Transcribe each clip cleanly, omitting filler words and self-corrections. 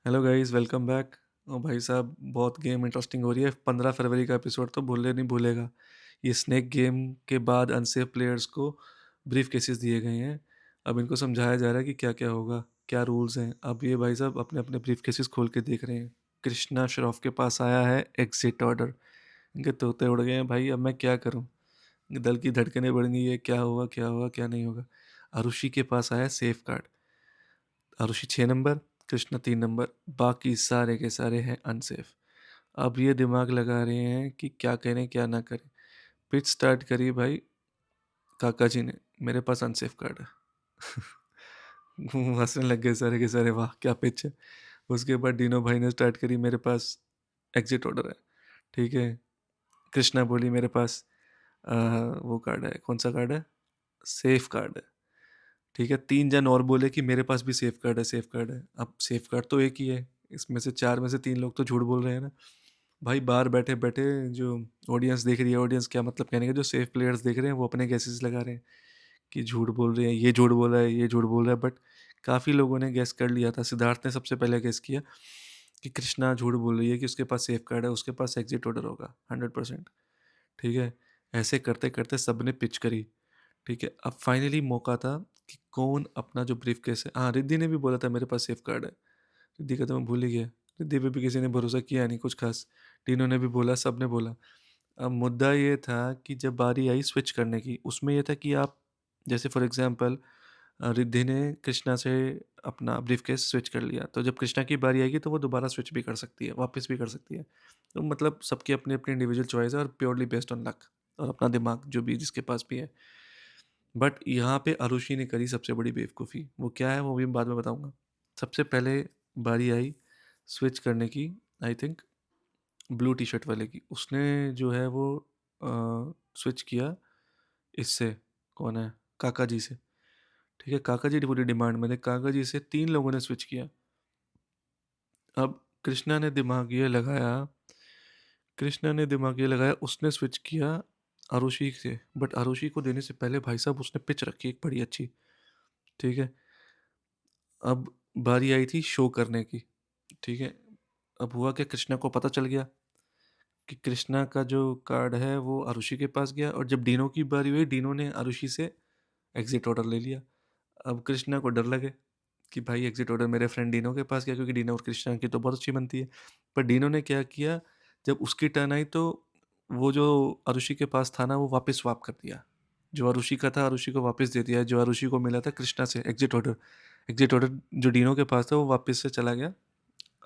Hello guys, welcome back. ओ भाई साहब, बहुत गेम इंटरेस्टिंग हो रही है। 15 फरवरी का एपिसोड तो भूले नहीं भूलेगा। ये स्नेक गेम के बाद अनसेफ प्लेयर्स को ब्रीफ केसेस दिए गए हैं। अब इनको समझाया जा रहा है कि क्या क्या होगा, क्या रूल्स हैं। अब ये भाई साहब अपने अपने ब्रीफ केसेस खोल के देख रहे हैं। कृष्णा श्रॉफ के पास आया है एग्जिट ऑर्डर। इनके तोते उड़ गए हैं भाई। अब मैं क्या करूं? दिल की धड़कनें बढ़ गई है, क्या होगा क्या होगा क्या नहीं होगा। आरुषि के पास आया safe card. Arushi 6 number, Krishna 3 number, बाकी सारे के सारे हैं अनसेफ। अब ये दिमाग लगा रहे हैं कि क्या करें क्या ना करें। पिच स्टार्ट करी भाई काका जी ने। मेरे पास अनसेफ कार्ड है। हंसने लग गए सारे के सारे, वाह क्या पिच है। उसके बाद डीनो भाई ने स्टार्ट करी, मेरे पास एग्जिट ऑर्डर है। ठीक है। कृष्णा बोली मेरे पास वो कार्ड है, कौन सा कार्ड है, सेफ कार्ड है। ठीक है, 3 जन और बोले कि मेरे पास भी सेफ कार्ड है, सेफ कार्ड है। अब सेफ कार्ड तो एक ही है, इसमें से 4 में से 3 लोग तो झूठ बोल रहे हैं ना। भाई बाहर बैठे बैठे जो ऑडियंस देख रही है, ऑडियंस क्या मतलब कहने का, जो सेफ प्लेयर्स देख रहे हैं वो अपने गैसेस लगा रहे हैं कि झूठ बोल रहे हैं, ये झूठ बोल रहा है, ये झूठ बोल रहा है। बट काफ़ी लोगों ने गैस कर लिया था। सिद्धार्थ ने सबसे पहले गैस किया कि कृष्णा झूठ बोल रही है, कि उसके पास सेफ कार्ड है, उसके पास एग्जिट ऑर्डर होगा 100%। ठीक है। ऐसे करते करते सब ने पिच करी। ठीक है, अब फाइनली मौका था कि कौन अपना जो ब्रीफ केस है, हाँ रिद्धि ने भी बोला था मेरे पास सेफ कार्ड है। रिद्धि का तो मैं भूल ही गया। रिद्धि पे भी किसी ने भरोसा किया नहीं कुछ खास। टीनों ने भी बोला, सब ने बोला। अब मुद्दा ये था कि जब बारी आई स्विच करने की, उसमें ये था कि आप जैसे फॉर एग्जांपल रिद्धि ने कृष्णा से अपना ब्रीफ केस स्विच कर लिया, तो जब कृष्णा की बारी आएगी तो वो दोबारा स्विच भी कर सकती है, वापस भी कर सकती है। तो मतलब सबकी अपनी अपनी इंडिविजुअल चॉइस है और प्योरली बेस्ड ऑन लक और अपना दिमाग जो भी जिसके पास भी है। बट यहाँ पे आरुषि ने करी सबसे बड़ी बेवकूफ़ी। वो क्या है वो भी मैं बाद में बताऊंगा। सबसे पहले बारी आई स्विच करने की, I think blue T shirt वाले की। उसने जो है वो स्विच किया इससे, कौन है, काका जी से। ठीक है, काका जी पूरी डिमांड में थे, काका जी से 3 लोगों ने स्विच किया। अब कृष्णा ने दिमाग ये लगाया, उसने स्विच किया आरुषि से। बट आरुषि को देने से पहले भाई साहब उसने पिच रखी एक बड़ी अच्छी। ठीक है। अब बारी आई थी शो करने की। ठीक है। अब हुआ क्या, कृष्णा को पता चल गया कि कृष्णा का जो कार्ड है वो आरुषि के पास गया, और जब डीनो की बारी हुई डीनो ने आरुषि से एग्जिट ऑर्डर ले लिया। अब कृष्णा को डर लगे कि भाई एग्जिट ऑर्डर मेरे फ्रेंड डीनो के पास गया, क्योंकि डीनो और कृष्णा की तो बहुत अच्छी बनती है। पर डीनो ने क्या किया, जब उसकी टर्न आई तो वो जो आरुषि के पास था ना वो वापस स्वाप कर दिया। जो आरुषि का था आरुषि को वापस दे दिया, जो आरुषि को मिला था कृष्णा से एग्जिट ऑर्डर जो डीनो के पास था वो वापस से चला गया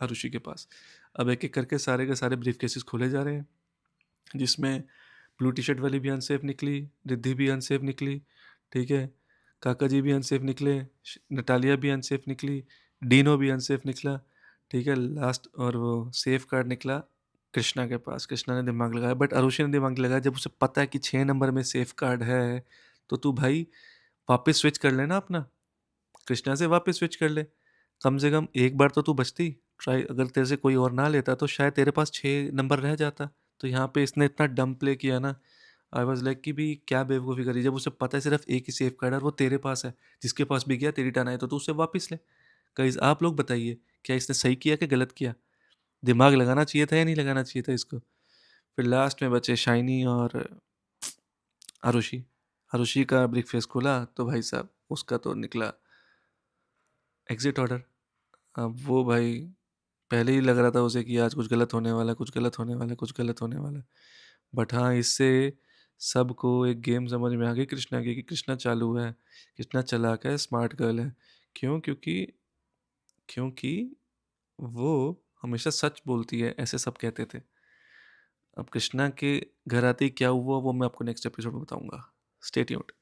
आरुषि के पास। अब एक एक करके सारे के सारे ब्रीफ केसेस खोले जा रहे हैं, जिसमें ब्लू टी शर्ट वाली भी अनसेफ निकली, रिद्धि भी अनसेफ निकली। ठीक है। काका जी भी अनसेफ निकले, नटालिया भी अनसेफ निकली, डीनो भी अनसेफ निकला। ठीक है, लास्ट और वो सेफ कार्ड निकला कृष्णा के पास। कृष्णा ने दिमाग लगाया, बट अरुषि ने दिमाग लगाया। जब उसे पता है कि 6 नंबर में सेफ कार्ड है, तो तू भाई वापस स्विच कर लेना अपना, कृष्णा से वापस स्विच कर ले। कम से कम एक बार तो तू बचती। ट्राई, अगर तेरे से कोई और ना लेता तो शायद तेरे पास 6 नंबर रह जाता। तो यहाँ पे इसने इतना डम प्ले किया ना। आई वॉज लाइक कि भी क्या बेवकूफ़ी करी, जब उसे पता है सिर्फ एक ही सेफ कार्ड है और वो तेरे पास है। जिसके पास भी गया तेरी टर्न आए तो तू उसे वापस ले। गाइस आप लोग बताइए, क्या इसने सही किया कि गलत किया? दिमाग लगाना चाहिए था या नहीं लगाना चाहिए था इसको? फिर लास्ट में बचे शाइनी और आरुषि। आरुषि का ब्रेकफास्ट खोला तो भाई साहब उसका तो निकला एग्जिट ऑर्डर। अब वो भाई पहले ही लग रहा था उसे कि आज कुछ गलत होने वाला है, कुछ गलत होने वाला है, कुछ गलत होने वाला है। बट हाँ, इससे सबको एक गेम समझ में आ गई कृष्णा की, कि कृष्णा चालू है, कृष्णा चालाक है, स्मार्ट गर्ल है। क्यों? क्योंकि क्योंकि वो हमेशा सच बोलती है, ऐसे सब कहते थे। अब कृष्णा के घर आते ही क्या हुआ वो मैं आपको नेक्स्ट एपिसोड में बताऊंगा। Stay tuned.